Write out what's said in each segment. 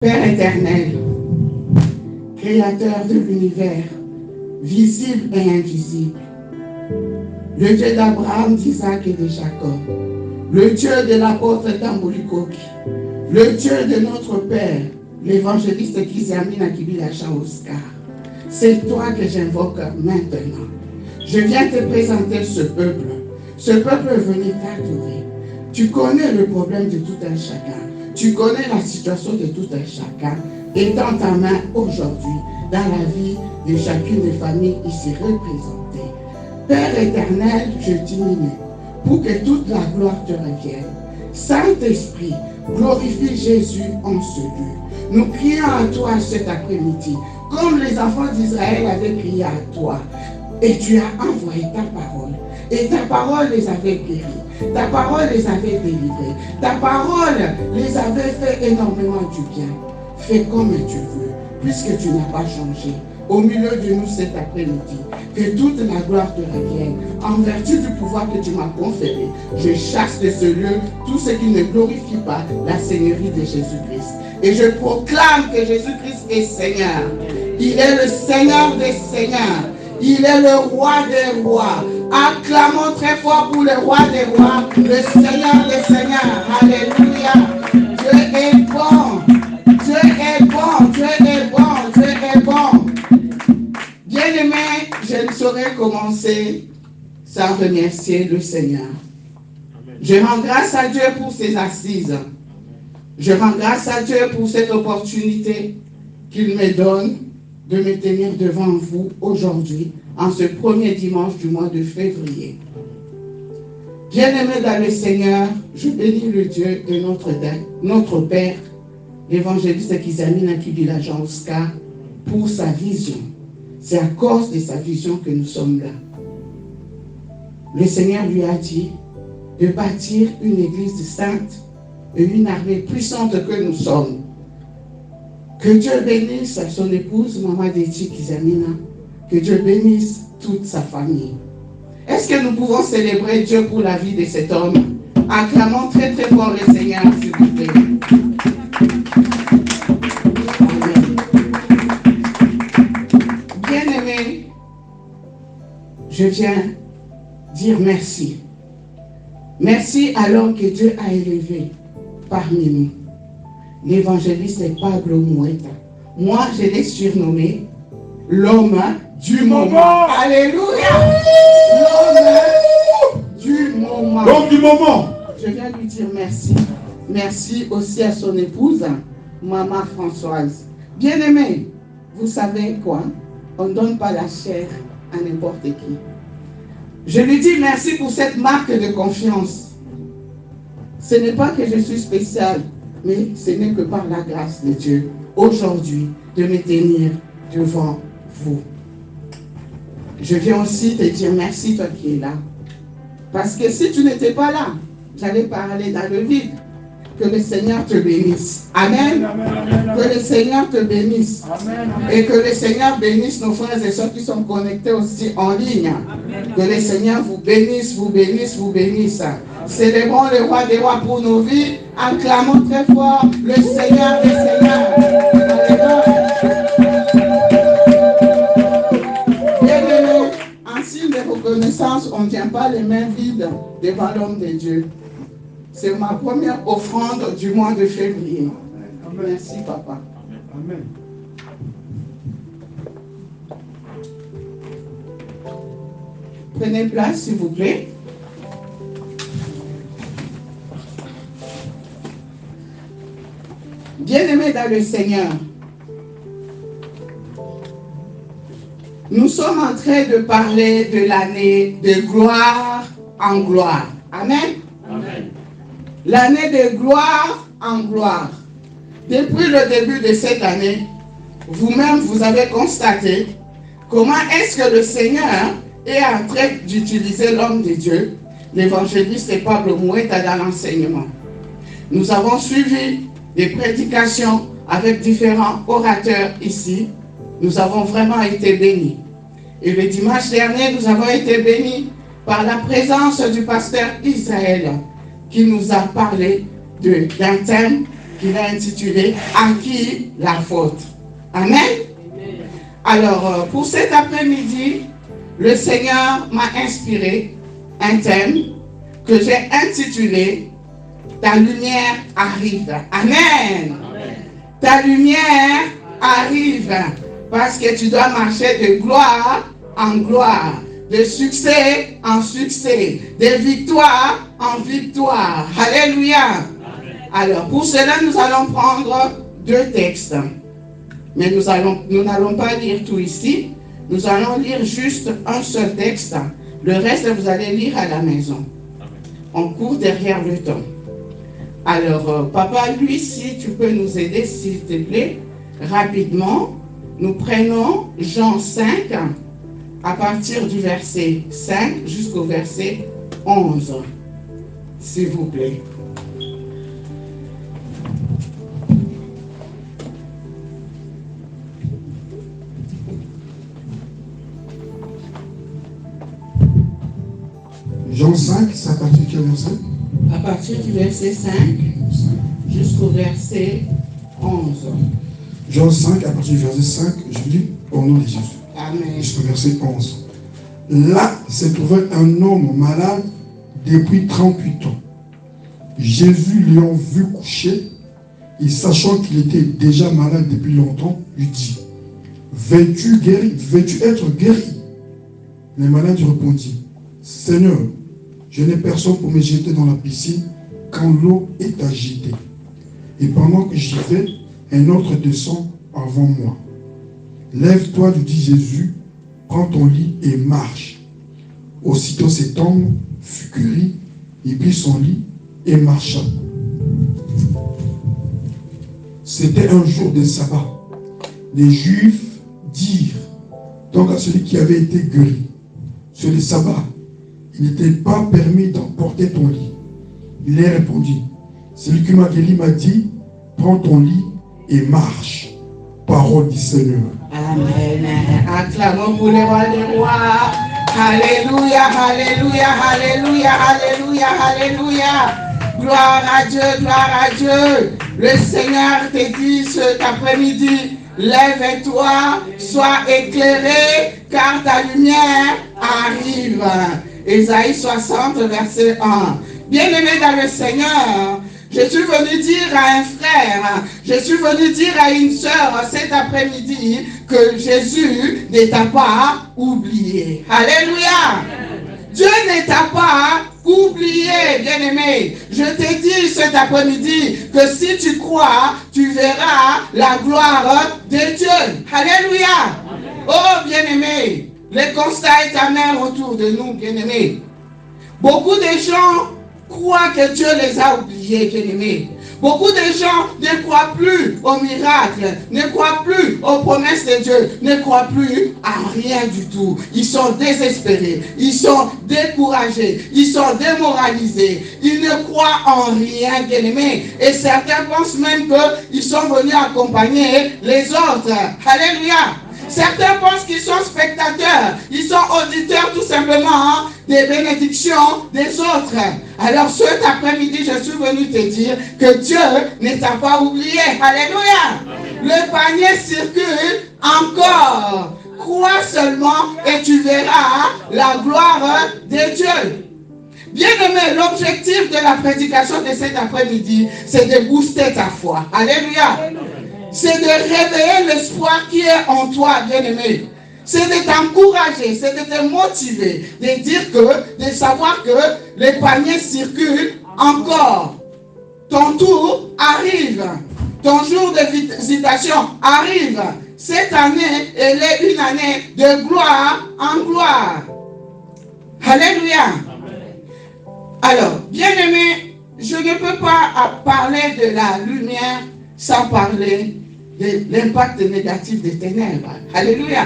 Père éternel, créateur de l'univers, visible et invisible, le Dieu d'Abraham, d'Isaac et de Jacob, le Dieu de l'apôtre Tamboulikoki, le Dieu de notre Père, l'évangéliste Kizamina Kibilacha Oscar. C'est toi que j'invoque maintenant. Je viens te présenter ce peuple. Ce peuple est venu t'adorer. Tu connais le problème de tout un chacun. Tu connais la situation de tout un chacun. Étends ta main aujourd'hui dans la vie de chacune des familles ici représentées. Père éternel, je diminue pour que toute la gloire te revienne. Saint-Esprit, glorifie Jésus en ce lieu. Nous crions à toi cet après-midi, comme les enfants d'Israël avaient crié à toi. Et tu as envoyé ta parole. Et ta parole les avait guéris. Ta parole les avait délivrés. Ta parole les avait fait énormément du bien. Fais comme tu veux, puisque tu n'as pas changé. Au milieu de nous cet après-midi, que toute la gloire te revienne. En vertu du pouvoir que tu m'as conféré, je chasse de ce lieu tout ce qui ne glorifie pas la Seigneurie de Jésus-Christ. Et je proclame que Jésus-Christ est Seigneur. Il est le Seigneur des Seigneurs. Il est le roi des rois. Acclamons très fort pour le roi des rois, le Seigneur des Seigneurs. Alléluia. Dieu est bon. Dieu est bon. Dieu est bon. Dieu est bon. Bien-aimé, je ne saurais commencer sans remercier le Seigneur. Je rends grâce à Dieu pour ses assises. Je rends grâce à Dieu pour cette opportunité qu'il me donne de me tenir devant vous aujourd'hui, en ce premier dimanche du mois de février. Bien-aimé dans le Seigneur, je bénis le Dieu et notre Père, l'évangéliste Kizamina Kibila Jean Oscar, pour sa vision. C'est à cause de sa vision que nous sommes là. Le Seigneur lui a dit de bâtir une église sainte et une armée puissante que nous sommes. Que Dieu bénisse son épouse, Maman Déti Kizamina. Que Dieu bénisse toute sa famille. Est-ce que nous pouvons célébrer Dieu pour la vie de cet homme? Acclamons très très fort le Seigneur, s'il vous plaît. Amen. Bien-aimé, je viens dire merci. Merci à l'homme que Dieu a élevé parmi nous. L'évangéliste Pablo Mueta. Moi, je l'ai surnommé l'homme du moment. Alléluia. L'homme du moment. L'homme du moment. Je viens lui dire merci. Merci aussi à son épouse, Maman Françoise. Bien-aimé, vous savez quoi? On ne donne pas la chair à n'importe qui. Je lui dis merci pour cette marque de confiance. Ce n'est pas que je suis spécial, mais ce n'est que par la grâce de Dieu, aujourd'hui, de me tenir devant vous. Je viens aussi te dire merci, toi qui es là. Parce que si tu n'étais pas là, j'allais parler dans le vide. Que le Seigneur te bénisse. Amen. Amen. Que le Seigneur te bénisse. Amen. Et que le Seigneur bénisse nos frères et sœurs qui sont connectés aussi en ligne. Amen. Que le Seigneur vous bénisse, vous bénisse, vous bénisse. Célébrons le roi des rois pour nos vies. Acclamons très fort le Seigneur des Seigneurs. Bien-aimés, en signe de reconnaissance, on ne tient pas les mains vides devant l'homme de Dieu. C'est ma première offrande du mois de février. Amen. Merci, papa. Amen. Prenez place, s'il vous plaît. Bien-aimés dans le Seigneur, nous sommes en train de parler de l'année de gloire en gloire. Amen. Amen. L'année de gloire en gloire. Depuis le début de cette année, vous-même, vous avez constaté comment est-ce que le Seigneur est en train d'utiliser l'homme de Dieu, l'évangéliste Pablo Mueta, dans l'enseignement. Nous avons suivi des prédications avec différents orateurs ici. Nous avons vraiment été bénis. Et le dimanche dernier, nous avons été bénis par la présence du pasteur Israël, qui nous a parlé d'un thème qu'il a intitulé « À qui la faute ?» Amen. Alors, pour cet après-midi, le Seigneur m'a inspiré un thème que j'ai intitulé « Ta lumière arrive ». Amen. Ta lumière arrive parce que tu dois marcher de gloire en gloire, de succès en succès, de victoire en victoire. Alléluia. Alors, pour cela, nous allons prendre 2 textes. Mais nous n'allons pas lire tout ici. Nous allons lire juste un seul texte. Le reste, vous allez lire à la maison. On court derrière le temps. Alors, papa, lui, si tu peux nous aider, s'il te plaît, rapidement. Nous prenons Jean 5, à partir du verset 5 jusqu'au verset 11. S'il vous plaît. Jean 5, c'est à partir de quel verset? À partir du verset 5 jusqu'au verset 11. Jean 5, à partir du verset 5, je lis au nom de Jésus. Amen. Jusqu'au verset 11. Là se trouvait un homme malade depuis 38 ans. Jésus l'ayant vu coucher, et sachant qu'il était déjà malade depuis longtemps, lui dit, veux-tu être guéri? Le malade répondit, Seigneur, je n'ai personne pour me jeter dans la piscine quand l'eau est agitée. Et pendant que j'y vais, un autre descend avant moi. Lève-toi, lui dit Jésus, prends ton lit et marche. Aussitôt cet homme fut guéri, il prit son lit et marcha. C'était un jour de sabbat. Les Juifs dirent donc à celui qui avait été guéri, sur le sabbat, il n'était pas permis d'emporter ton lit. Il leur répondit, celui qui m'a guéri m'a dit, prends ton lit et marche. Parole du Seigneur. Amen. Acclamons pour les rois des rois. Alléluia, alléluia, alléluia, alléluia, alléluia. Gloire à Dieu, gloire à Dieu. Le Seigneur te dit cet après-midi, lève-toi, sois éclairé, car ta lumière arrive. Ésaïe 60, verset 1. Bien-aimé dans le Seigneur, je suis venu dire à un frère, je suis venu dire à une sœur cet après-midi que Jésus ne t'a pas oublié. Alléluia! Dieu ne t'a pas oublié, bien-aimé. Je te dis cet après-midi que si tu crois, tu verras la gloire de Dieu. Alléluia! Oh, bien-aimé, le constat est amer autour de nous, bien-aimé. Beaucoup de gens croient que Dieu les a oubliés, bien-aimés. Beaucoup de gens ne croient plus aux miracles, ne croient plus aux promesses de Dieu, ne croient plus à rien du tout. Ils sont désespérés, ils sont découragés, ils sont démoralisés. Ils ne croient en rien, bien-aimés. Et certains pensent même qu'ils sont venus accompagner les autres. Alléluia! Certains pensent qu'ils sont spectateurs, ils sont auditeurs tout simplement des bénédictions des autres. Alors cet après-midi, je suis venu te dire que Dieu ne t'a pas oublié. Alléluia. Le panier circule encore. Crois seulement et tu verras la gloire de Dieu. Bien-aimé, l'objectif de la prédication de cet après-midi, c'est de booster ta foi. Alléluia. C'est de réveiller l'espoir qui est en toi, bien-aimé. C'est de t'encourager, c'est de te motiver, de dire que, de savoir que les paniers circulent encore. Ton tour arrive. Ton jour de visitation arrive. Cette année, elle est une année de gloire en gloire. Alléluia. Alors, bien-aimé, je ne peux pas parler de la lumière sans parler de l'impact négatif des ténèbres. Alléluia.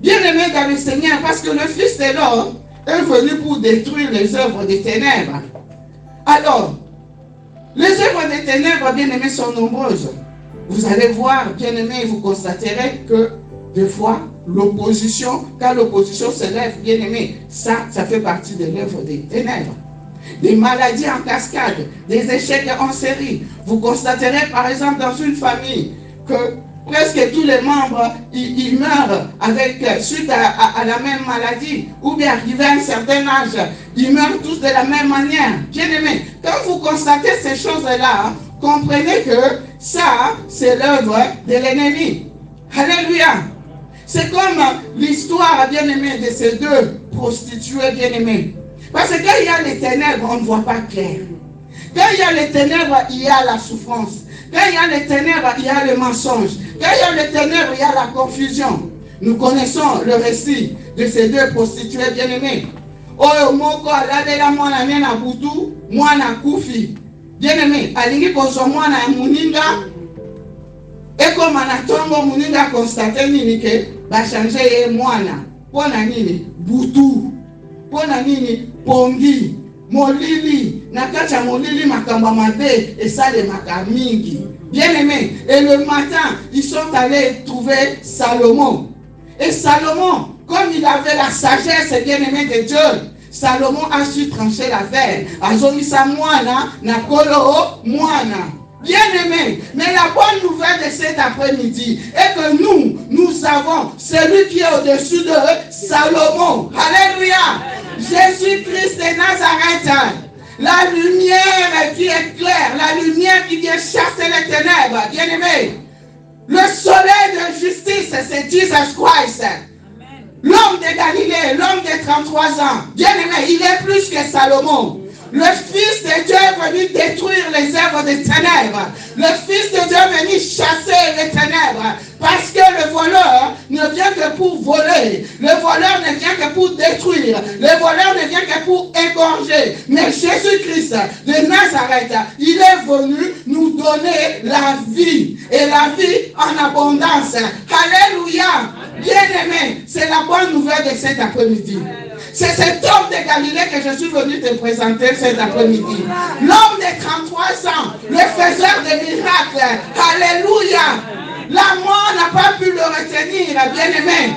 Bien-aimé dans le Seigneur, parce que le Fils de l'homme est venu pour détruire les œuvres des ténèbres. Alors, les œuvres des ténèbres, bien-aimés, sont nombreuses. Vous allez voir, bien-aimés, vous constaterez que des fois, l'opposition, quand l'opposition se lève, bien-aimé, ça fait partie de l'œuvre des ténèbres. des maladies en cascade, des échecs en série. Vous constaterez par exemple dans une famille que presque tous les membres, ils meurent suite à la même maladie, ou bien arrivé à un certain âge, ils meurent tous de la même manière. Bien-aimés, quand vous constatez ces choses-là, comprenez que ça, c'est l'œuvre de l'ennemi. Alléluia. C'est comme l'histoire, bien-aimé, de ces deux prostituées, bien-aimées. Parce que quand il y a les ténèbres, on ne voit pas clair. Quand il y a les ténèbres, il y a la souffrance. Quand il y a les ténèbres, il y a le mensonge. Quand il y a les ténèbres, il y a la confusion. Nous connaissons le récit de ces deux prostituées bien-aimées. Oyo moko aladela mwana nena butu, mwana kufi. Bien-aimé, alingi kozo mwana ya muninga. Eko manatongo muninga constate nini ke ba changer ye mwana. Pona nini? Butu. Pona nini? Pongi. Molili. Nakacha molili makamba mabe et ça les makamingi. Bien-aimé, et le matin, ils sont allés trouver Salomon. Et Salomon, comme il avait la sagesse bien-aimé de Dieu, Salomon a su trancher l'affaire. Azomisa moana, nakolo moana. Bien-aimé, mais la bonne nouvelle de cet après-midi est que nous avons celui qui est au-dessus de Salomon. Alléluia. Jésus-Christ de Nazareth. La lumière qui est claire, la lumière qui vient chasser les ténèbres, bien-aimé. Le soleil de justice, c'est Jesus Christ. L'homme de Galilée, l'homme de 33 ans, bien-aimé, il est plus que Salomon. Le Fils de Dieu est venu détruire les œuvres des ténèbres. Le Fils de Dieu est venu chasser les ténèbres. Parce que le voleur ne vient que pour voler. Le voleur ne vient que pour détruire. Le voleur ne vient que pour égorger. Mais Jésus-Christ de Nazareth, il est venu nous donner la vie. Et la vie en abondance. Alléluia. Bien-aimé, c'est la bonne nouvelle de cet après-midi. C'est cet homme de Galilée que je suis venu te présenter cet après-midi. L'homme de 33 ans, le faiseur de miracles. Alléluia. La mort n'a pas pu le retenir, bien-aimé.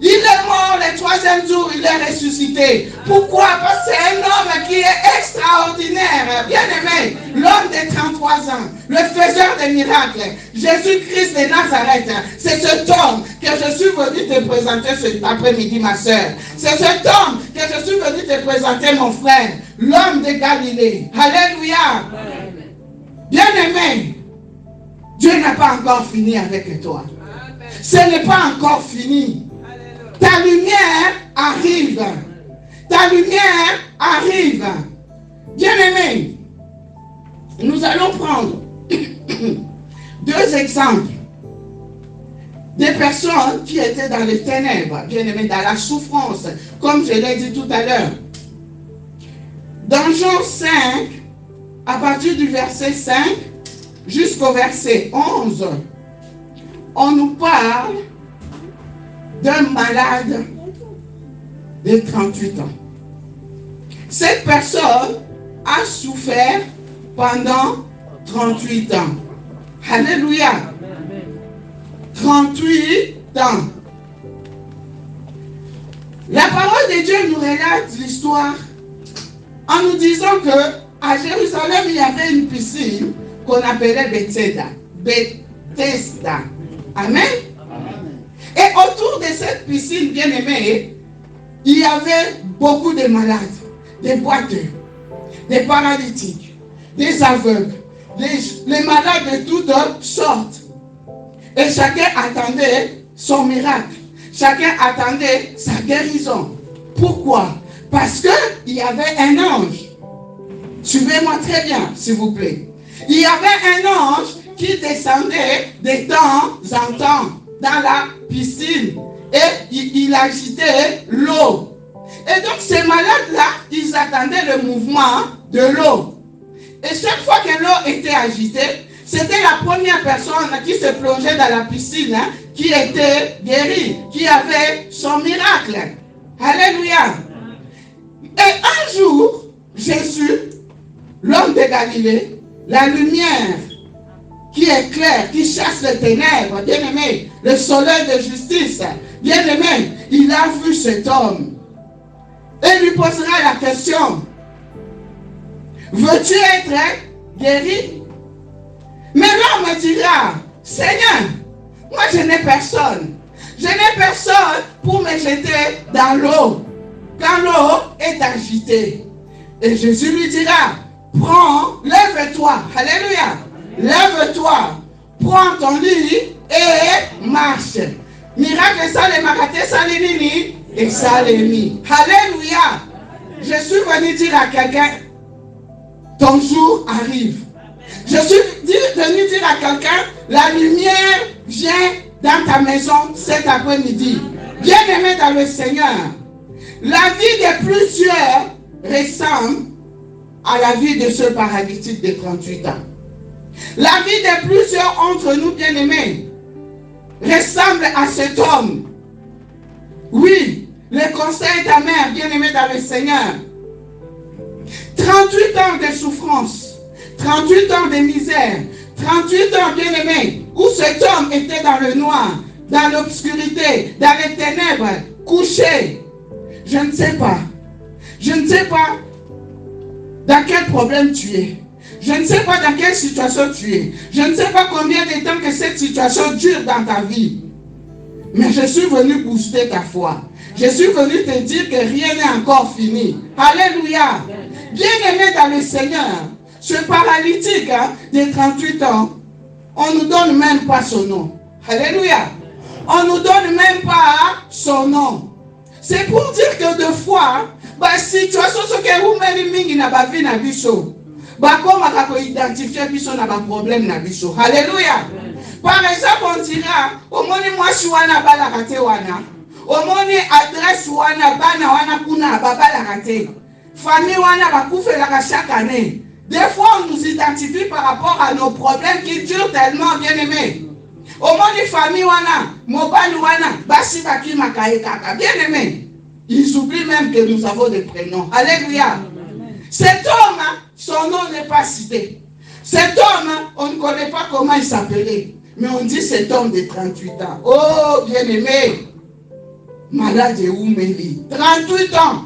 Il est mort le troisième jour, il est ressuscité. Pourquoi? Parce que c'est un homme qui est extraordinaire, bien-aimé. L'homme de 33 ans, le faiseur des miracles, Jésus-Christ de Nazareth. C'est cet homme que je suis venu te présenter cet après-midi, ma soeur. C'est cet homme que je suis venu te présenter, mon frère. L'homme de Galilée. Alléluia. Bien-aimé, Dieu n'a pas encore fini avec toi. Ce n'est pas encore fini. Ta lumière arrive. Ta lumière arrive. Bien-aimé, nous allons prendre deux exemples des personnes qui étaient dans les ténèbres, bien-aimé, dans la souffrance, comme je l'ai dit tout à l'heure. Dans Jean 5, à partir du verset 5 jusqu'au verset 11, on nous parle d'un malade de 38 ans. Cette personne a souffert pendant 38 ans. Alléluia. 38 ans. La parole de Dieu nous relate l'histoire en nous disant que à Jérusalem, il y avait une piscine qu'on appelait Bethesda. Bethesda. Amen. Et autour de cette piscine bien-aimée, il y avait beaucoup de malades, des boiteux, des paralytiques, des aveugles, les malades de toutes sortes. Et chacun attendait son miracle. Chacun attendait sa guérison. Pourquoi? Parce qu'il y avait un ange. Suivez-moi très bien, s'il vous plaît. Il y avait un ange qui descendait de temps en temps dans la piscine et il agitait l'eau. Et donc ces malades-là, ils attendaient le mouvement de l'eau. Et chaque fois que l'eau était agitée, c'était la première personne qui se plongeait dans la piscine qui était guérie, qui avait son miracle. Alléluia. Et un jour, Jésus, l'homme de Galilée, la lumière qui est claire, qui chasse les ténèbres, bien-aimé, le soleil de justice, bien-aimé, il a vu cet homme. Et lui posera la question, Veux-tu être guéri? Mais l'homme me dira, Seigneur, moi je n'ai personne. Je n'ai personne pour me jeter dans l'eau quand l'eau est agitée. Et Jésus lui dira, prends, lève-toi. Alléluia. Lève-toi, prends ton lit et marche. Miracle ça les marathés, ça les nini et ça les mis. Alléluia. Je suis venu dire à quelqu'un, ton jour arrive. Je suis venu dire à quelqu'un, la lumière vient dans ta maison cet après-midi. Bien-aimé dans le Seigneur, la vie de plusieurs ressemble à la vie de ce paralytique de 38 ans. La vie de plusieurs d'entre nous, bien-aimés, ressemble à cet homme. Oui, le constat est amer, bien-aimé dans le Seigneur. 38 ans de souffrance, 38 ans de misère, 38 ans, bien-aimé, où cet homme était dans le noir, dans l'obscurité, dans les ténèbres, couché. Je ne sais pas. Je ne sais pas dans quel problème tu es. Je ne sais pas dans quelle situation tu es. Je ne sais pas combien de temps que cette situation dure dans ta vie. Mais je suis venu booster ta foi. Je suis venu te dire que rien n'est encore fini. Alléluia. Bien-aimé dans le Seigneur, ce paralytique de 38 ans, on ne nous donne même pas son nom. Alléluia. On ne nous donne même pas son nom. C'est pour dire que des fois, la situation ce que vous mettez mingi na ba vie na biso. Ba koma ka ko identifier biso na ba problème na biso. Alléluia. Par exemple, on dira, au moni moi wana bala kate wana. Au moni adresse wana bana wana kuna baba la kate. Famille wana ba koufela ka chaque année. Des fois, on nous identifie par rapport à nos problèmes qui durent tellement, bien-aimés. Au moins, les familles, mobile, basi baki makaye kaka, bien-aimés. Ils oublient même que nous avons des prénoms. Alléluia. Cet homme, son nom n'est pas cité. Cet homme, on ne connaît pas comment il s'appelait. Mais on dit cet homme de 38 ans. Oh, bien-aimé. Malade et Oumeli. 38 ans.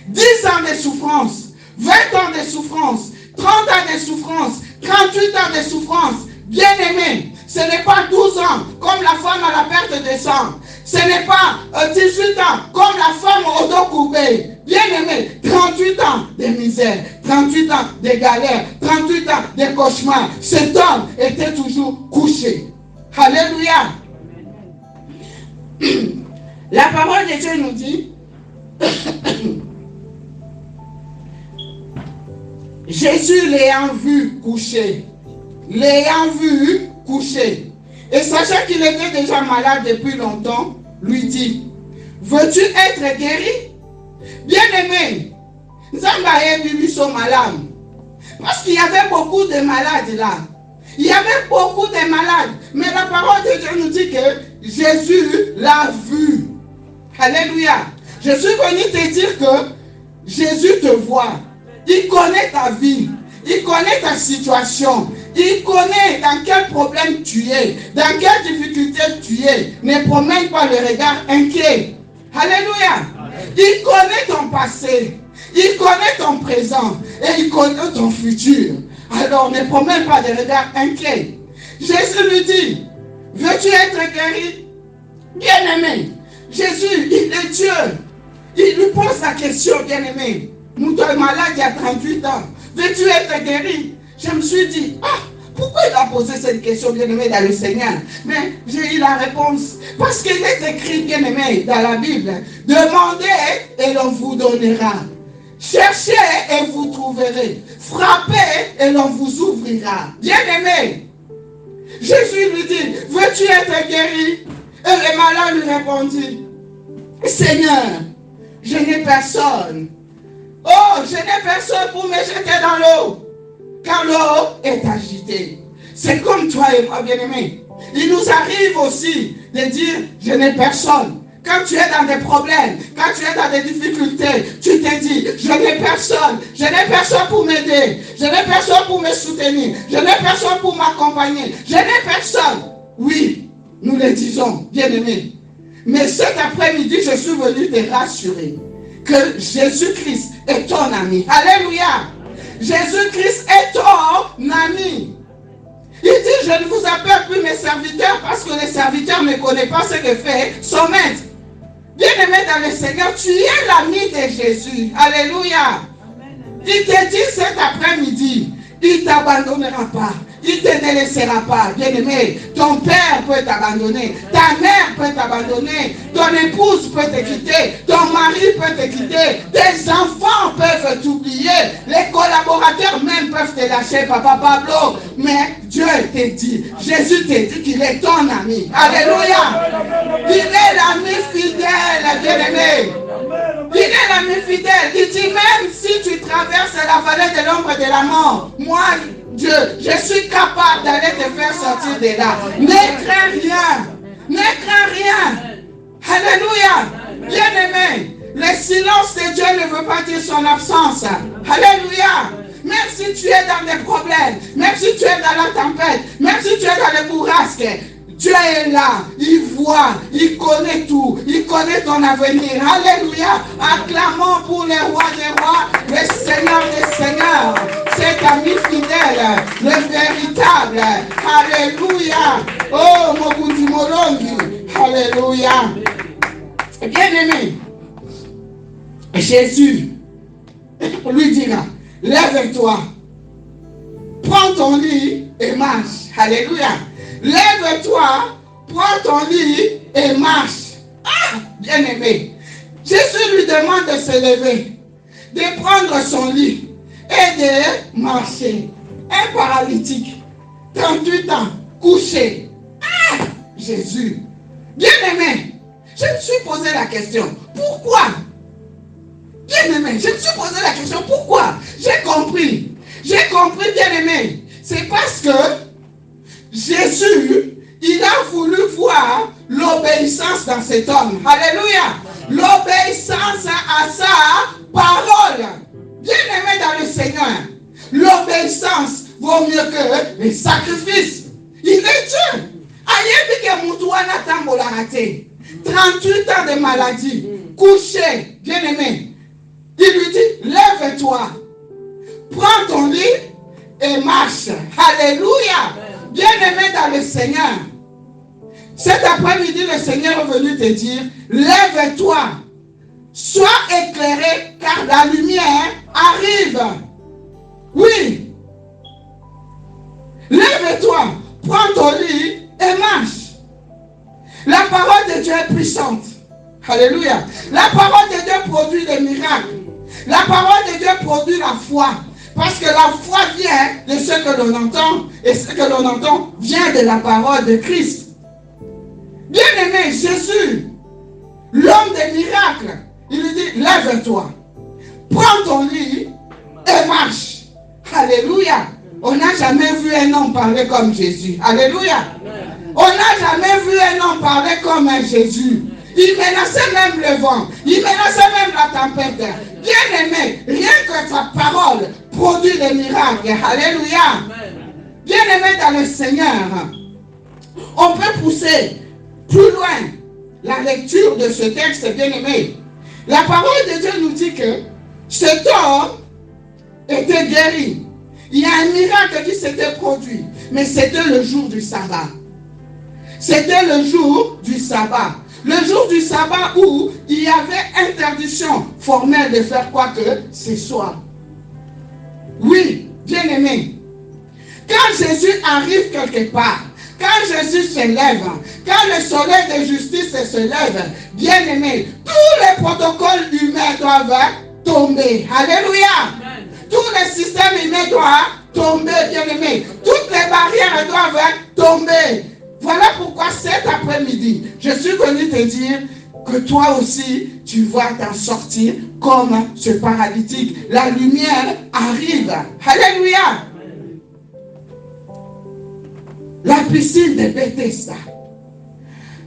10 ans de souffrance. 20 ans de souffrance, 30 ans de souffrance, 38 ans de souffrance. Bien-aimé, ce n'est pas 12 ans comme la femme à la perte de sang. Ce n'est pas 18 ans comme la femme au dos courbé. Bien-aimé, 38 ans de misère, 38 ans de galère, 38 ans de cauchemar. Cet homme était toujours couché. Alléluia. La parole de Dieu nous dit Jésus l'ayant vu coucher, et sachant qu'il était déjà malade depuis longtemps, lui dit, veux-tu être guéri? Bien-aimé, Zambaye Bibi sont malades. Parce qu'il y avait beaucoup de malades là. Il y avait beaucoup de malades. Mais la parole de Dieu nous dit que Jésus l'a vu. Alléluia. Je suis venu te dire que Jésus te voit. Il connaît ta vie, il connaît ta situation, il connaît dans quel problème tu es, dans quelle difficulté tu es. Ne promène pas le regard inquiet. Alléluia. Il connaît ton passé, il connaît ton présent et il connaît ton futur. Alors ne promène pas de regard inquiet. Jésus lui dit, veux-tu être guéri? Bien-aimé, Jésus, il est Dieu. Il lui pose la question, bien-aimé. Nous sommes malades il y a 38 ans. Veux-tu être guéri? Je me suis dit, pourquoi il a posé cette question, bien-aimé, dans le Seigneur? Mais j'ai eu la réponse. Parce qu'il est écrit, bien-aimé, dans la Bible, demandez et l'on vous donnera. Cherchez et vous trouverez. Frappez et l'on vous ouvrira. Bien-aimé, Jésus lui dit, veux-tu être guéri? Et le malade lui répondit, Seigneur, je n'ai personne. Oh, je n'ai personne pour me jeter dans l'eau, car l'eau est agitée. C'est comme toi et moi, bien-aimé. Il nous arrive aussi de dire, je n'ai personne. Quand tu es dans des problèmes, quand tu es dans des difficultés, tu te dis, je n'ai personne pour m'aider, je n'ai personne pour me soutenir, je n'ai personne pour m'accompagner, je n'ai personne. Oui, nous le disons, bien-aimé. Mais cet après-midi, je suis venu te rassurer que Jésus-Christ est ton ami. Alléluia. Jésus-Christ est ton ami. Il dit, je ne vous appelle plus mes serviteurs parce que les serviteurs ne connaissent pas ce que fait son maître. Bien-aimé dans le Seigneur, tu es l'ami de Jésus. Alléluia. Il te dit cet après-midi, il ne t'abandonnera pas. Il ne te laissera pas, bien-aimé. Ton père peut t'abandonner, ta mère peut t'abandonner, ton épouse peut te quitter, ton mari peut te quitter, tes enfants peuvent t'oublier, les collaborateurs même peuvent te lâcher, Papa Pablo. Mais Dieu te dit, Jésus te dit qu'il est ton ami. Alléluia. Il est l'ami fidèle, bien-aimé. Il est l'ami fidèle. Il dit, même si tu traverses la vallée de l'ombre de la mort, moi, Dieu, je suis capable d'aller te faire sortir de là. Ne crains rien. Ne crains rien. Alléluia. Bien-aimé, le silence de Dieu ne veut pas dire son absence. Alléluia. Même si tu es dans des problèmes, même si tu es dans la tempête, même si tu es dans les bourrasques, Dieu est là, il voit, il connaît tout, il connaît ton avenir. Alléluia. Acclamons pour les rois des rois, le Seigneur des seigneurs, cet ami fidèle, le véritable. Alléluia. Oh, Mokuti Molongi. Alléluia. Bien-aimé, Jésus lui dira, lève-toi, prends ton lit et marche. Alléluia. Lève-toi, prends ton lit et marche. Ah, bien-aimé. Jésus lui demande de se lever, de prendre son lit et de marcher. Un paralytique, 38 ans, couché. Ah, Jésus. Bien-aimé, je me suis posé la question, pourquoi? Bien-aimé, je me suis posé la question, pourquoi? J'ai compris, bien-aimé. C'est parce que Jésus, il a voulu voir l'obéissance dans cet homme. Alléluia. L'obéissance à sa parole. Bien-aimé dans le Seigneur, l'obéissance vaut mieux que les sacrifices. Il est Dieu. Ayebi ke mutuana tambola raté. 38 ans de maladie, couché, bien-aimé. Il lui dit, lève-toi, prends ton lit et marche. Alléluia. Bien-aimé dans le Seigneur, cet après-midi, le Seigneur est venu te dire, lève-toi, sois éclairé, car la lumière arrive. Oui. Lève-toi, prends ton lit et marche. La parole de Dieu est puissante. Alléluia. La parole de Dieu produit des miracles. La parole de Dieu produit la foi. Parce que la foi vient de ce que l'on entend, et ce que l'on entend vient de la parole de Christ. Bien-aimé, Jésus, l'homme des miracles, il lui dit, lève-toi, prends ton lit et marche. Alléluia. On n'a jamais vu un homme parler comme Jésus. Alléluia. On n'a jamais vu un homme parler comme un Jésus. Il menaçait même le vent. Il menaçait même la tempête. Bien-aimé, rien que sa parole produit des miracles. Alléluia. Bien-aimé dans le Seigneur, on peut pousser plus loin la lecture de ce texte, bien-aimé. La parole de Dieu nous dit que cet homme était guéri. Il y a un miracle qui s'était produit, mais c'était le jour du sabbat. C'était le jour du sabbat. Le jour du sabbat où il y avait interdiction formelle de faire quoi que ce soit. Oui, bien-aimé. Quand Jésus arrive quelque part, quand Jésus se lève, quand le soleil de justice se lève, bien-aimé, tous les protocoles humains doivent tomber. Alléluia. Tous les systèmes humains doivent tomber, bien-aimé. Toutes les barrières doivent tomber. Voilà pourquoi cet après-midi, je suis venu te dire que toi aussi, tu vas t'en sortir comme ce paralytique. La lumière arrive. Alléluia. La piscine de Bethesda.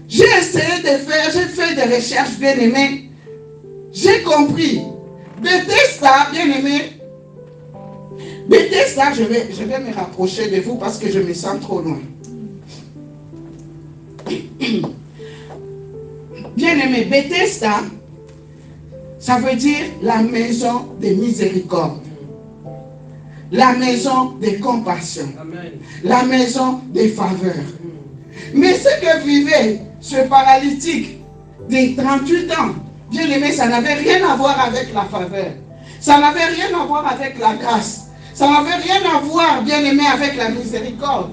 J'ai essayé de faire, j'ai fait des recherches, bien-aimés. J'ai compris. Bethesda, bien-aimé. Bethesda, je vais me rapprocher de vous parce que je me sens trop loin. Bien-aimé, Bethesda, ça veut dire la maison de miséricorde. la maison des compassions, Amen. la maison des faveurs. Mais ce que vivait ce paralytique de 38 ans, bien aimé, ça n'avait rien à voir avec la faveur. Ça n'avait rien à voir avec la grâce. Ça n'avait rien à voir, bien aimé, avec la miséricorde.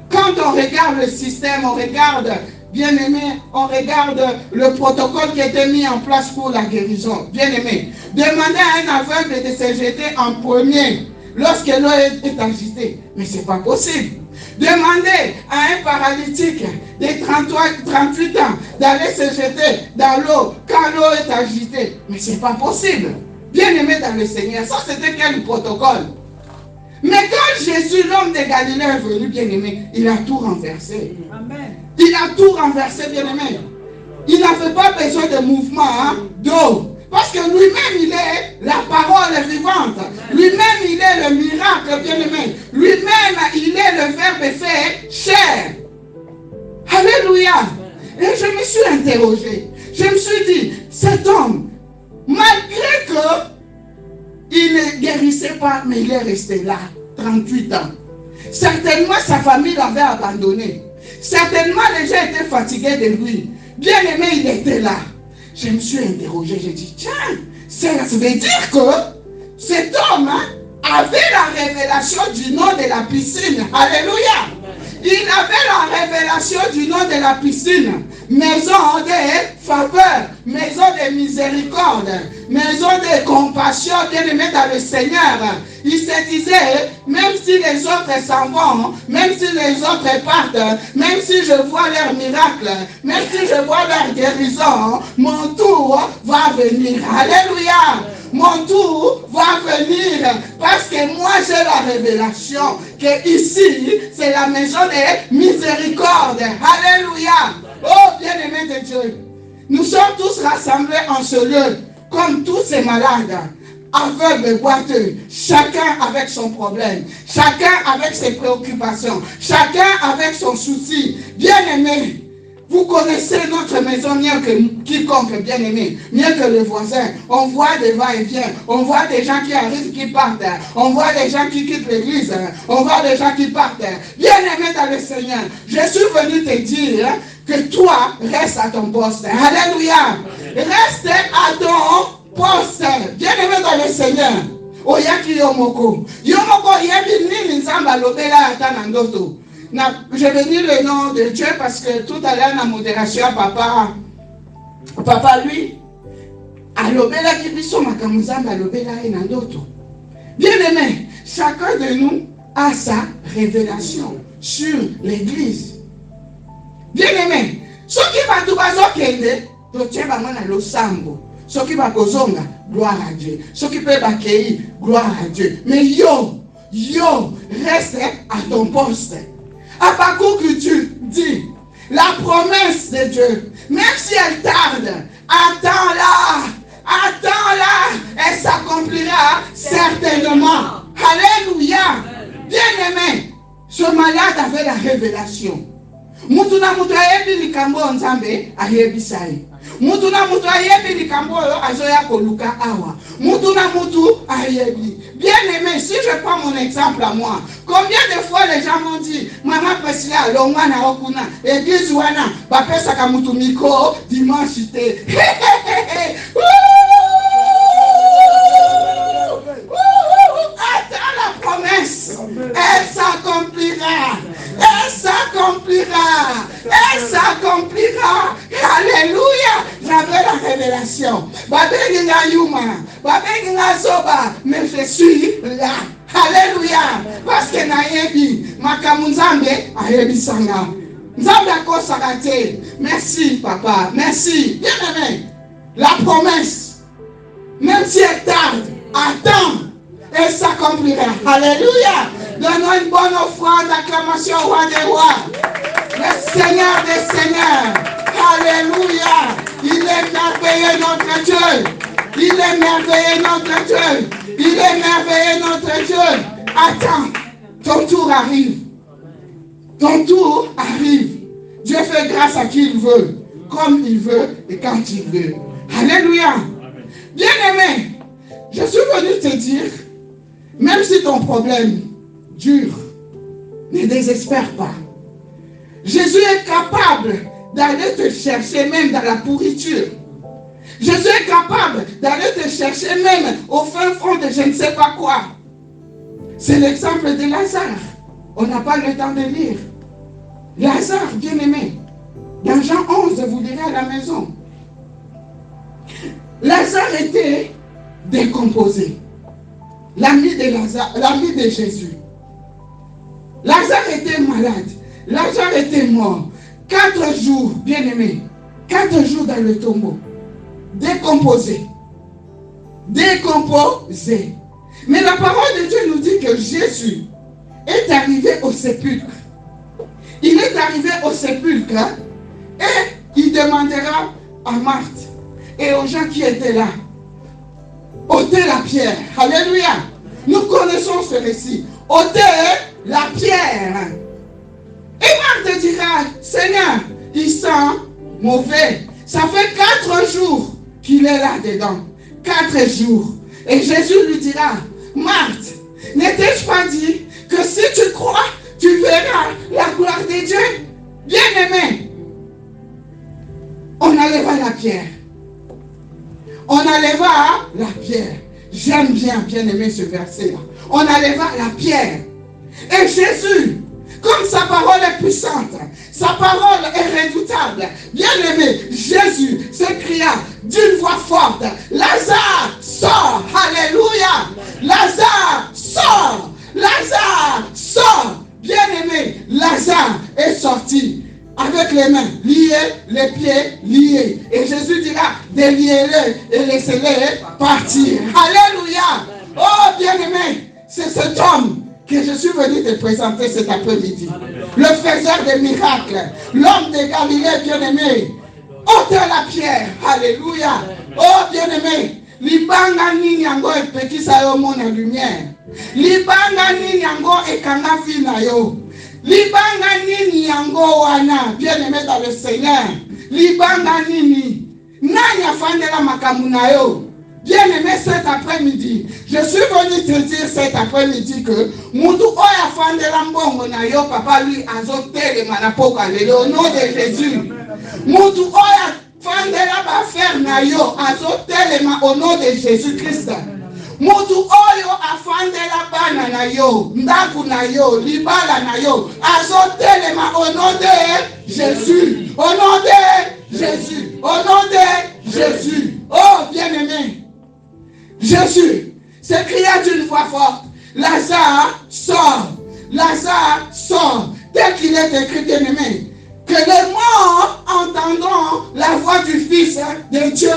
Quand on regarde le système, on regarde, bien aimé, on regarde le protocole qui a été mis en place pour la guérison. Bien aimé, demander à un aveugle de se jeter en premier lorsque l'eau est agitée. Mais ce n'est pas possible. Demander à un paralytique de 38 ans d'aller se jeter dans l'eau quand l'eau est agitée. Mais ce n'est pas possible. Bien aimé dans le Seigneur, ça c'était quel protocole? Mais quand Jésus, l'homme de Galilée, est venu, bien aimé, il a tout renversé. Amen. Il a tout renversé, bien aimé. Il n'avait pas besoin de mouvement d'eau. Parce que lui-même, il est la parole vivante. Lui-même, il est le miracle, bien aimé. Lui-même, il est le Verbe fait chair. Alléluia. Et je me suis interrogé. Je me suis dit, cet homme, malgré que il ne guérissait pas, mais il est resté là, 38 ans. Certainement, sa famille l'avait abandonné. Certainement, les gens étaient fatigués de lui. Bien aimé, il était là. Je me suis interrogé, j'ai dit, tiens, ça veut dire que cet homme avait la révélation du nom de la piscine. Alléluia. Il avait la révélation du nom de la piscine. Maison de faveur, maison de miséricorde, maison de compassion, bien aimé dans le Seigneur. Il se disait, même si les autres s'en vont, même si les autres partent, même si je vois leur miracle, même si je vois leur guérison, mon tour va venir. Alléluia. Mon tour va venir parce que moi j'ai la révélation que ici c'est la maison de miséricorde. Alléluia. Oh bien-aimé de Dieu, nous sommes tous rassemblés en ce lieu comme tous ces malades, aveugles, boiteux, chacun avec son problème, chacun avec ses préoccupations, chacun avec son souci. Bien-aimé, vous connaissez notre maison mieux que quiconque, bien-aimé, mieux que le voisin. On voit des va-et-vient, on voit des gens qui arrivent, qui partent, on voit des gens qui quittent l'église, on voit des gens qui partent. Bien-aimé dans le Seigneur, je suis venu te dire que toi, reste à ton poste. Alléluia. Reste à ton poste. Bien-aimé dans le Seigneur. Oyaki yomoko. Yomoko yebi nini nzamba lobela ata na ndoto. Je vais dire le nom de Dieu parce que tout à l'heure, la modération, papa lui, alobela ki biso makamuzamba alobela enandoto. Bien aimé, chacun de nous a sa révélation sur l'église. Bien aimé, ce qui va tout bazokende, to tcheba mana losambo. Ce qui va kozonga, gloire à Dieu. Ce qui peut bakei, gloire à Dieu. Mais yo, reste à ton poste. Habakkuk que tu dis, la promesse de Dieu, même si elle tarde, attends-la, elle s'accomplira certainement. Alléluia. Bien-aimé, ce malade avait la révélation. Mutuna mutu ayebi likambo nzambe ayebisai. Mutuna mutu ayebi likambo azoya koluka awa. Mutuna mutu ayebi. Bien-aimé, si je prends mon exemple à moi, combien de fois les gens m'ont dit, maman Priscilla, longwana okuna, église wana, papa sakamutu miko, dimanche ité. Attends la promesse, elle s'accomplira. Elle s'accomplira. Elle s'accomplira. Alléluia. J'avais la révélation. Babenga yuma. Babenga soba. Mais je suis là. Alléluia. Parce que nayebi. Makamunzambe ayebi sanga. Nzambe akosakate. Merci papa. Merci. Bien aimé. La promesse. Même si elle tarde. Attends. Elle s'accomplira. Alléluia. Donnons une bonne offrande d'acclamation au roi des rois. Le Seigneur des seigneurs. Alléluia. Il est merveilleux notre Dieu. Il est merveilleux notre Dieu. Il est merveilleux notre Dieu. Attends. Ton tour arrive. Ton tour arrive. Dieu fait grâce à qui il veut. Comme il veut et quand il veut. Alléluia. Bien-aimé. Je suis venu te dire Même si ton problème dure, ne désespère pas. Jésus est capable d'aller te chercher même dans la pourriture. Jésus est capable d'aller te chercher même au fin fond de je ne sais pas quoi. C'est l'exemple de Lazare. On n'a pas le temps de lire. Lazare, bien-aimé. Dans Jean 11, vous lirez à la maison. Lazare était décomposé. L'ami de Jésus. Lazare était malade. Lazare était mort. 4 jours, bien-aimé. 4 jours dans le tombeau. Décomposé. Décomposé. Mais la parole de Dieu nous dit que Jésus est arrivé au sépulcre. Il est arrivé au sépulcre et il demandera à Marthe et aux gens qui étaient là, ôtez la pierre. Alléluia. Nous connaissons ce récit. Ôtez la pierre. Et Marthe dira, Seigneur, il sent mauvais. Ça fait 4 jours qu'il est là-dedans. 4 jours. Et Jésus lui dira, Marthe, n'ai-je pas dit que si tu crois, tu verras la gloire de Dieu? Bien-aimé, on enlèvera la pierre. On enlèvera la pierre. J'aime bien aimé ce verset-là. On enlèvera la pierre. Et Jésus, comme sa parole est puissante, sa parole est redoutable, bien-aimé, Jésus s'écria d'une voix forte, Lazare, sors, alléluia, Lazare, sors, Lazare, sors, bien-aimé, Lazare est sorti avec les mains liées, les pieds liés. Et Jésus dira, déliez-le et laissez-le partir. Alléluia. Oh, bien-aimé, c'est cet homme que je suis venu te présenter cet après-midi. Le faiseur de miracles, l'homme de Galilée, bien-aimé. Ôtez la pierre. Alléluia. Oh, bien-aimé, libanga nini yango epekisa yo mona lumière. Libanga nini yango ekanga vi na yo. Libanga nini yango wana, bien-aimé dans le Seigneur. Libanga nini. Nani afandela makamu na yo. Bien-aimé, cet après-midi, je suis venu te dire cet après-midi que Moutou Oya Fandela Mbongo na yo, papa lui, azote manapoka au nom de Jésus. Moutou Oya Fandela Bafer na yo, azote au nom de Jésus-Christ. Moutou Oyo afandela bana na yo, ndaku na yo, libala na yo, azote au nom de Jésus. Au nom de Jésus. Au nom de Jésus. Oh, bien-aimé. Jésus s'écria d'une voix forte, Lazare, sort, Lazare, sort, tel qu'il est écrit, bien-aimé, que les morts entendront la voix du Fils de Dieu.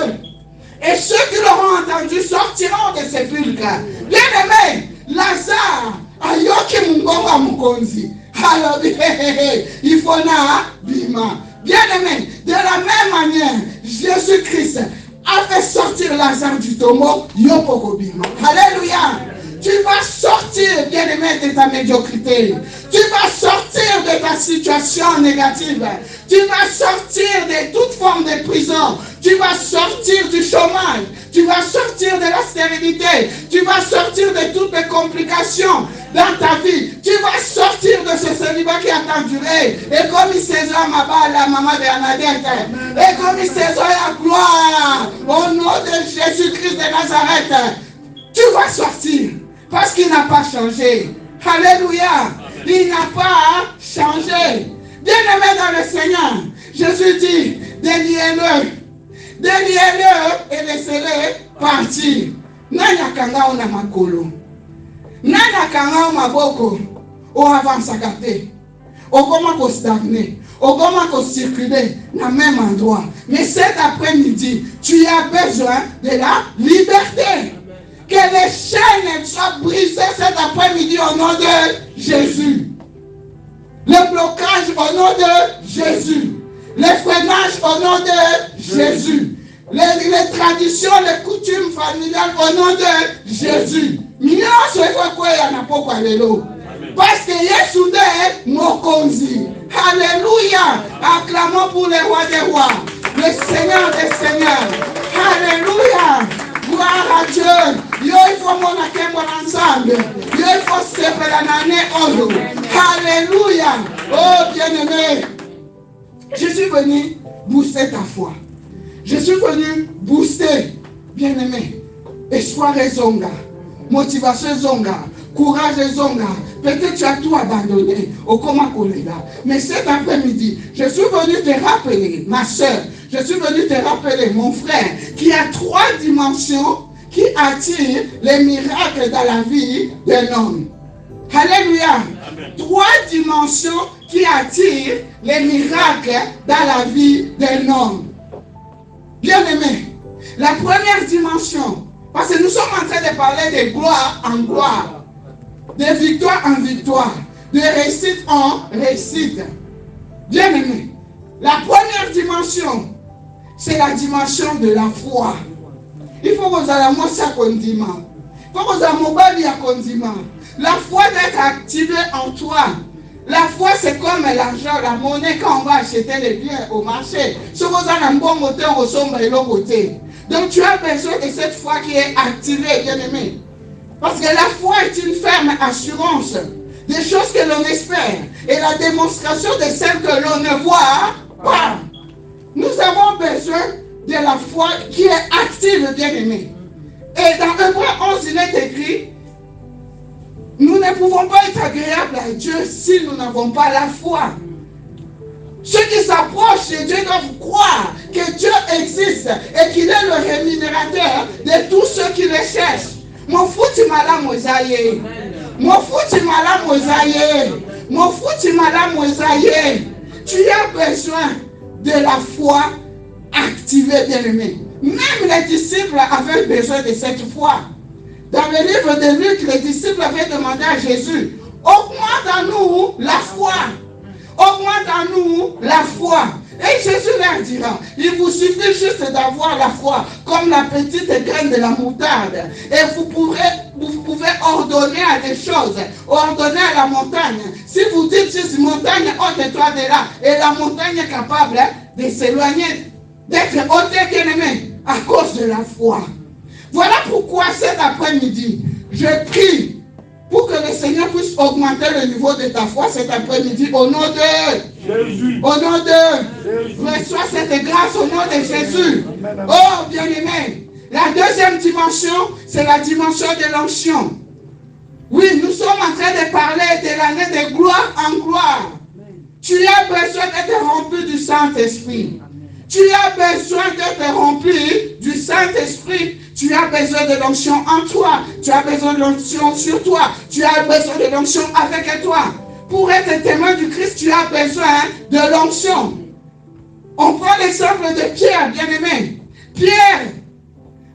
Et ceux qui l'auront entendu sortiront de ces sépulcres. Bien-aimé, Lazare, ayoki mungonga mukonzi. Alors, il faut na bima. Bien-aimé, de la même manière, Jésus-Christ a fait sortir Lazare du tombeau, yopoko bima. Alléluia. Tu vas sortir, bien-aimé, de ta médiocrité. Tu vas sortir de ta situation négative. Tu vas sortir de toute forme de prison. Tu vas sortir du chômage. Tu vas sortir de la stérilité. Tu vas sortir de toutes les complications dans ta vie. Tu vas sortir de ce célibat qui a tant duré. Et comme il s'est la maman Bernadette. Et comme il s'est la gloire. Au nom de Jésus-Christ de Nazareth. Tu vas sortir. Parce qu'il n'a pas changé. Alléluia. Il n'a pas changé. Bien-aimé dans le Seigneur, Jésus dit, déliez-le. Déliez-le et laissez-le partir. Nanya kanga ona makolo. Nanya kanga maboko. O avansaka te. O comment ko stagner. O comment ko circuler dans le même endroit. Mais cet après-midi, tu as besoin de la liberté. Que les chaînes soient brisées cet après-midi au nom de Jésus. Le blocage au nom de Jésus. Les freinages au nom de Jésus. Les traditions, les coutumes familiales au nom de Jésus. Parce que Yesu est Mokonzi. Alléluia. Acclamons pour les rois des rois. Le Seigneur des seigneurs. Alléluia. Gloire à Dieu. Yo, il faut mon ensemble. Il faut se faire l'année Oyo. Alléluia. Oh bien-aimé, je suis venu booster ta foi. Je suis venu booster, bien-aimé, espoir et zonga, motivation et zonga, courage et zonga. Peut-être tu as tout abandonné au coma choléra. Mais cet après-midi, je suis venu te rappeler, ma soeur, je suis venu te rappeler, mon frère, qu'il y a 3 dimensions qui attirent les miracles dans la vie d'un homme. Alléluia. 3 dimensions qui attirent les miracles dans la vie d'un homme. Bien-aimé, la première dimension, parce que nous sommes en train de parler de gloire en gloire, de victoire en victoire, de réussite en réussite. Bien-aimé, la première dimension, c'est la dimension de la foi. Il faut que vous ayez moi ça condiment. Il faut que vous ayez mon bali à condiment. La foi doit être activée en toi. La foi, c'est comme l'argent, la monnaie quand on va acheter les biens au marché. Si vous avez un bon côté, on ressemble à l'autre côté. Donc tu as besoin de cette foi qui est activée, bien-aimé. Parce que la foi est une ferme assurance des choses que l'on espère et la démonstration de celles que l'on ne voit pas. Nous avons besoin de la foi qui est active, bien-aimé. Et dans Hébreux 11, il est écrit, nous ne pouvons pas être agréables à Dieu si nous n'avons pas la foi. Ceux qui s'approchent de Dieu doivent croire que Dieu existe et qu'il est le rémunérateur de tous ceux qui le cherchent. Mon fou tu m'as mosaïe. Mon fou tu m'as mosaïe. Mon fou tu m'as mosaïe. Tu as besoin de la foi activée, bien-aimé. Même les disciples avaient besoin de cette foi. Dans le livre de Luc, les disciples avaient demandé à Jésus, augmente en nous la foi. Augmente en nous la foi. Et Jésus leur dira, il vous suffit juste d'avoir la foi, comme la petite graine de la moutarde. Et vous pouvez ordonner à des choses, ordonner à la montagne. Si vous dites juste montagne, ôte-toi de là, et la montagne est capable de s'éloigner, d'être ôtée, bien-aimé, à cause de la foi. Voilà pourquoi cet après-midi, je prie pour que le Seigneur puisse augmenter le niveau de ta foi cet après-midi au nom de Jésus. Au nom de Jésus. Reçois cette grâce au nom de Jésus. Oh, bien-aimé. La deuxième dimension, c'est la dimension de l'onction. Oui, nous sommes en train de parler de l'année de gloire en gloire. Tu as besoin d'être rempli du Saint-Esprit. Tu as besoin d'être rempli du Saint-Esprit. Tu as besoin de l'onction en toi. Tu as besoin de l'onction sur toi. Tu as besoin de l'onction avec toi. Pour être témoin du Christ, tu as besoin de l'onction. On prend l'exemple de Pierre, bien-aimé. Pierre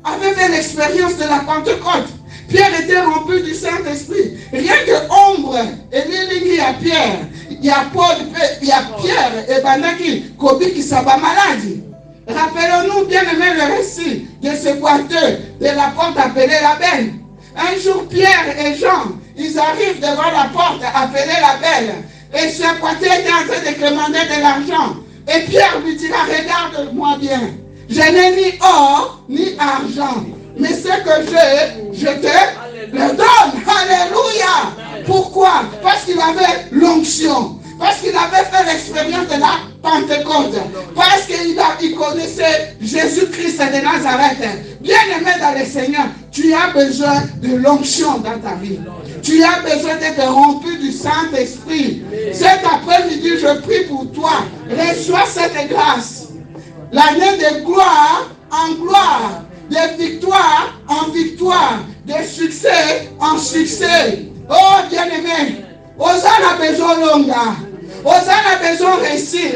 avait fait l'expérience de la Pentecôte. Pierre était rempli du Saint-Esprit. Rien que ombre et l'illigui à Pierre. Il y a Paul, il y a Pierre et Banaki, Kobi qui s'abat maladie. Rappelons-nous bien aimé le récit de ce boiteux de la porte appelée la Belle. Un jour, Pierre et Jean, ils arrivent devant la porte appelée la Belle. Et ce boiteux était en train de demander de l'argent. Et Pierre lui dira, regarde-moi bien. Je n'ai ni or ni argent. Mais ce que j'ai, je te le donne. Alléluia. Pourquoi? Parce qu'il avait l'onction. Parce qu'il avait fait l'expérience de la Pentecôte. Parce qu'il connaissait Jésus-Christ de Nazareth. Bien-aimé dans le Seigneur, tu as besoin de l'onction dans ta vie. Tu as besoin d'être rempli du Saint-Esprit. Cet après-midi, je prie pour toi. Reçois cette grâce. L'année de gloire en gloire. De victoire en victoire. De succès en succès. Oh, bien-aimé. Osana besoin longa. Osana besoin réussir.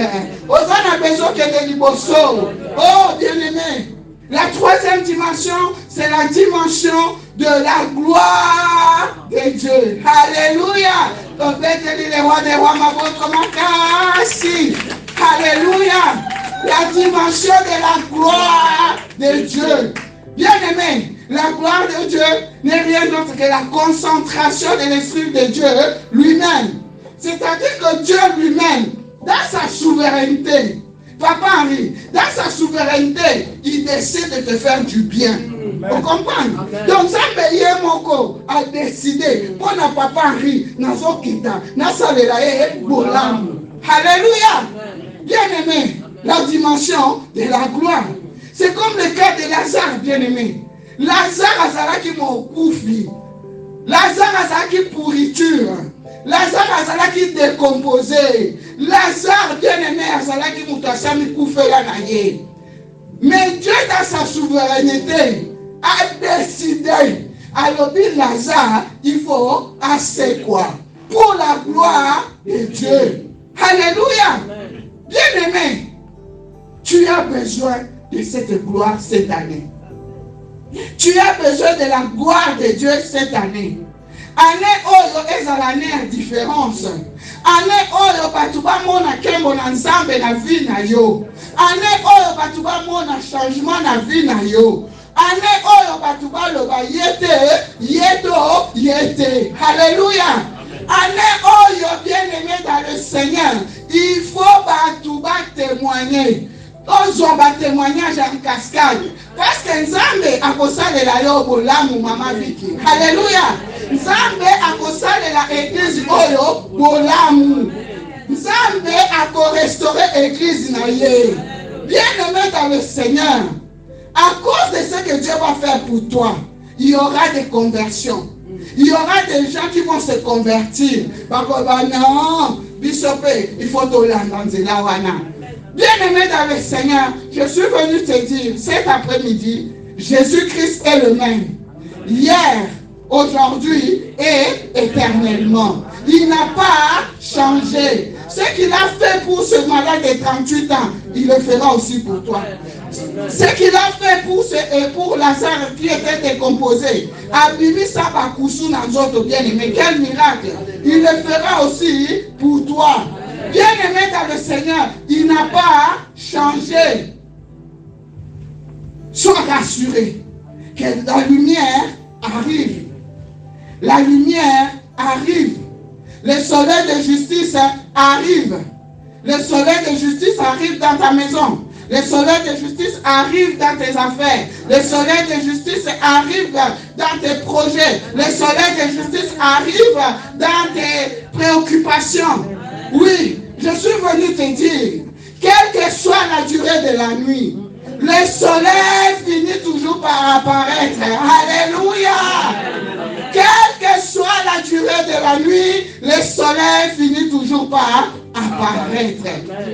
Osana besoin que de liboso. Oh, bien-aimé. La troisième dimension, c'est la dimension de la gloire de Dieu. Alléluia. Le roi des rois m'a votre makasi. Alléluia. La dimension de la gloire de Dieu. Bien-aimé, la gloire de Dieu n'est rien d'autre que la concentration de l'Esprit de Dieu lui-même. C'est-à-dire que Dieu lui-même, dans sa souveraineté, Papa Henri, dans sa souveraineté, il décide de te faire du bien. Vous comprenez? Donc, ça me y moko a décidé pour ne papa Henri, nazo kita, nasalela bolam. Alléluia. Bien-aimé, la dimension de la gloire. C'est comme le cas de Lazare, bien-aimé. Lazare azalaki mokoufi. Lazare azalaki pourriture. Lazare azalaki décomposé. Lazare, bien-aimé, azalaki mutasami koufela na ye. Mais Dieu, dans sa souveraineté, a décidé. Alors, Lazare, il faut assez quoi? Pour la gloire de Dieu. Alléluia. Bien-aimé, tu as besoin de cette gloire cette année. Tu as besoin de la gloire de Dieu cette année. Année oyo ezalane à différence. Année oyo batuba mona kembo na nzambe na vie na yo. Année oyo batuba mona changement na vie na yo. Année oyo batuba loba yete. Alléluia. Année oyo bien-aimé dans le Seigneur, il faut batuba témoigner. Ozwa ba témoignage en cascade. Parce que Nzambe akosalela yo bolamu mama Viki. Alléluia. Nzambe akosalela église oyo bolamu. Nzambe akorestaurer église na ye. Bien-aimé dans le Seigneur, à cause de ce que Dieu va faire pour toi, il y aura des conversions. Il y aura des gens qui vont se convertir. Non, Bishop, il faut te l'andanzela. Bien-aimé dans le Seigneur, je suis venu te dire cet après-midi, Jésus-Christ est le même. Hier, aujourd'hui et éternellement. Il n'a pas changé. Ce qu'il a fait pour ce malade de 38 ans, il le fera aussi pour toi. Ce qu'il a fait pour Lazare qui était décomposé, Abimi Sabakusu Nanzoto, bien-aimé, quel miracle! Il le fera aussi pour toi. Bien-aimé dans le Seigneur, il n'a pas changé. Sois rassuré que la lumière arrive. La lumière arrive. Le soleil de justice arrive. Le soleil de justice arrive dans ta maison. Le soleil de justice arrive dans tes affaires. Le soleil de justice arrive dans tes projets. Le soleil de justice arrive dans tes préoccupations. Oui, je suis venu te dire, quelle que soit la durée de la nuit, le soleil finit toujours par apparaître. Alléluia! Quelle que soit la durée de la nuit, le soleil finit toujours par apparaître.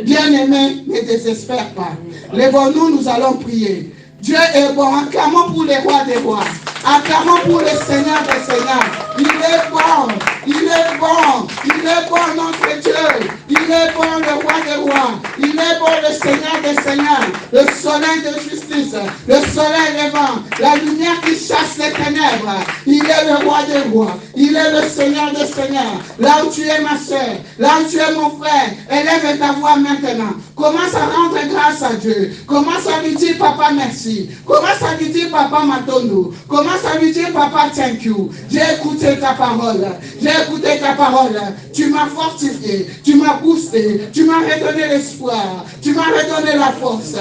Bien-aimé, ne désespère pas. Lèvons-nous, nous allons prier. Dieu est bon. Acclamons pour les rois des rois. Acclamons pour le Seigneur des seigneurs. Il est bon. Il est bon. Il est bon notre Dieu. Il est bon le roi des rois. Il est bon le Seigneur des seigneurs. Le soleil de justice. Le soleil levant. La lumière qui chasse les ténèbres. Il est le roi des rois. Il est le Seigneur des seigneurs. Là où tu es ma soeur. Là où tu es mon frère. Élève ta voix maintenant. Commence à rendre grâce à Dieu. Commence à lui dire papa merci. Commence à lui dire papa Matondo. Commence à lui dire papa thank you. J'ai écouté ta parole. J'ai écouté ta parole. Tu m'as fortifié. Tu m'as boosté. Tu m'as redonné l'espoir. Tu m'as redonné la force.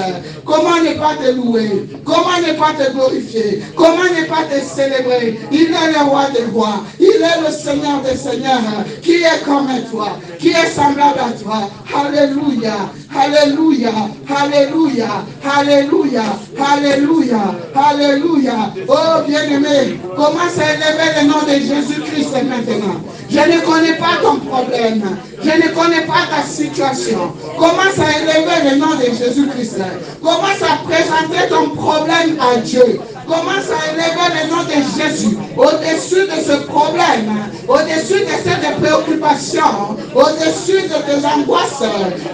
Comment ne pas te louer? Comment ne pas te glorifier? Comment ne pas te célébrer? Il est le roi des rois. Il est le Seigneur des seigneurs. Qui est comme toi? Qui est semblable à toi? Alléluia. Alléluia. Alléluia. Alléluia. Alléluia. Alléluia. Oh bien-aimé, commence à élever le nom de Jésus-Christ maintenant. Je ne connais pas ton problème. Je ne connais pas ta situation. Commence à élever le nom de Jésus-Christ. Commence à présenter ton problème à Dieu. Commence à élever le nom de Jésus au-dessus de ce problème, au-dessus de cette préoccupation, au-dessus de tes angoisses,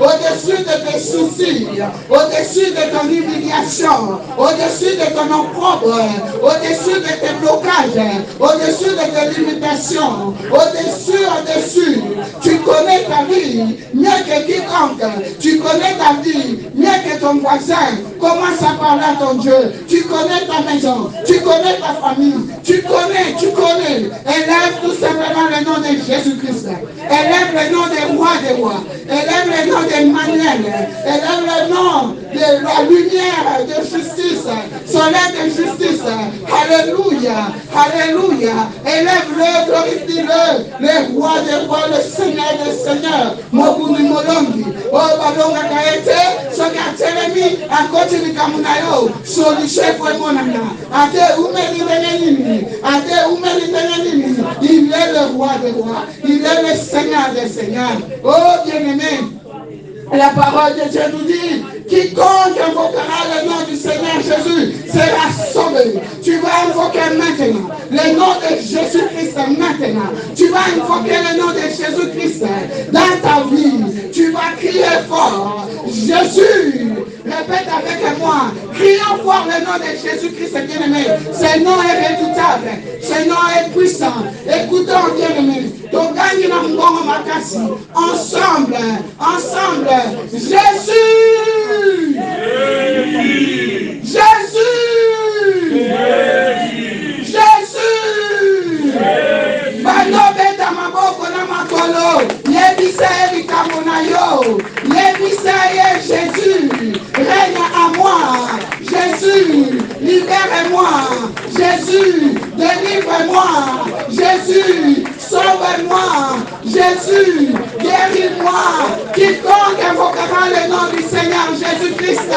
au-dessus de tes soucis, au-dessus de ton humiliation, au-dessus de ton opprobre, au-dessus de tes blocages, au-dessus de tes limitations, au-dessus. Tu connais ta vie mieux que quiconque. Tu connais ta vie mieux que ton voisin. Commence à parler à ton Dieu. Tu connais ta maison. maison, tu connais ta famille, tu connais. Élève tout simplement le nom de Jésus-Christ. Élève le nom des rois des rois. Élève le nom d'Emmanuel. Élève le nom de la lumière de justice, soleil de justice. Alléluia, alléluia. Élève-le, glorifie-le, le roi des rois, le Seigneur des seigneurs. Mokuni Molongi. Oh, Balonga Kaete, Sokateremi, Akoti Nikamunayo, Soliche Kwemonanga. Ate Umeli Benenini, Ate Umeli Benenini. Il est le roi des rois, il est le Seigneur des seigneurs. Oh, bien-aimé. La parole de Dieu nous dit, quiconque invoquera le nom du Seigneur Jésus sera sauvé. Tu vas invoquer maintenant le nom de Jésus-Christ maintenant. Tu vas invoquer le nom de Jésus-Christ dans ta vie. Tu vas crier fort, Jésus. Répète avec moi, crions fort le nom de Jésus-Christ bien-aimé. Ce nom est redoutable, ce nom est puissant. Écoutons bien-aimé, ensemble, ensemble, Jésus! Jésus! Jésus! Banobe damaboko na makolo, yebisa elikabona yo, yebisa ye Jésus, règne à moi, Jésus, libère-moi, Jésus, délivre-moi, Jésus, sauve-moi, Jésus, guéris-moi. Quiconque invoquera le nom du Seigneur Jésus-Christ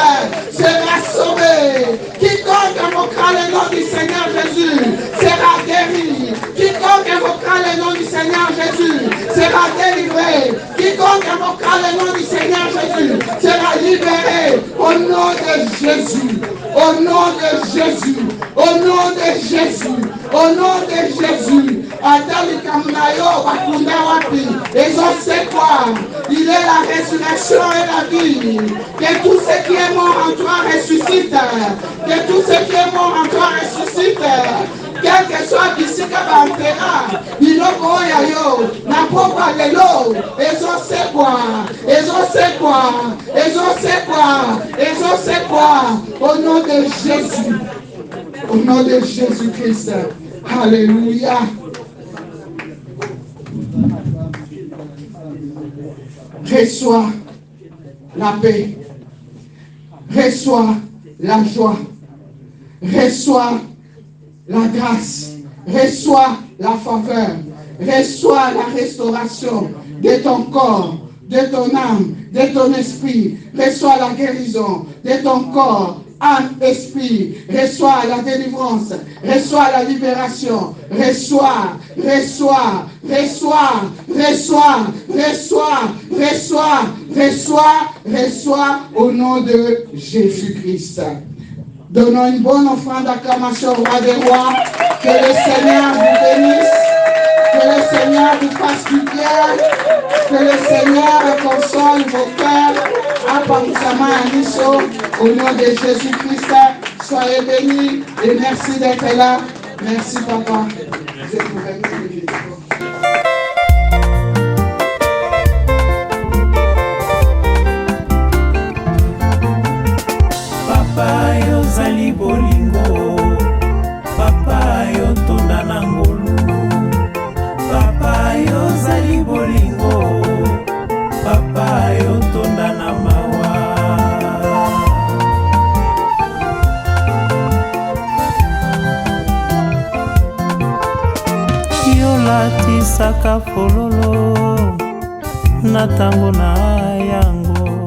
sera sauvé. Quiconque invoquera le nom du Seigneur Jésus sera guéri. Quiconque invoquera le nom du Seigneur Jésus sera délivré. Quiconque invoquera le nom du Seigneur Jésus sera libéré. Au nom de Jésus. Au nom de Jésus. Au nom de Jésus. Au nom de Jésus. Adali Kamunayo Bakunda Wapi. Et on sait quoi? Il est la résurrection et la vie. Que tout ce qui est mort en toi ressuscite. Que tout ce qui est mort en toi ressuscite. Quel que soit d'ici Kabantera, il n'a pas yo, n'a pas lelo. Et on sait quoi? Et on sait quoi? Et on sait quoi? Et on sait quoi? Au nom de Jésus. Au nom de Jésus-Christ. Alléluia. Reçois la paix. Reçois la joie. Reçois la grâce. Reçois la faveur. Reçois la restauration de ton corps, de ton âme, de ton esprit. Reçois la guérison de ton corps, âme, esprit. Reçois la délivrance. Reçois la libération. Reçois, reçois, reçois, reçois, reçois, reçois, reçois, reçois au nom de Jésus-Christ. Donnons une bonne offrande d'acclamation au roi des rois. Que le Seigneur vous bénisse. Que le Seigneur vous fasse du bien. Que le Seigneur console vos cœurs. Au nom de Jésus-Christ, soyez bénis et merci d'être là. Merci papa. Je vous remercie. Papa yo zali bolingo, papa yo tonda na ngolu, papa yo zali bolingo, papa yo tonda na mawa. Yo latisaka fololo na tango na yango.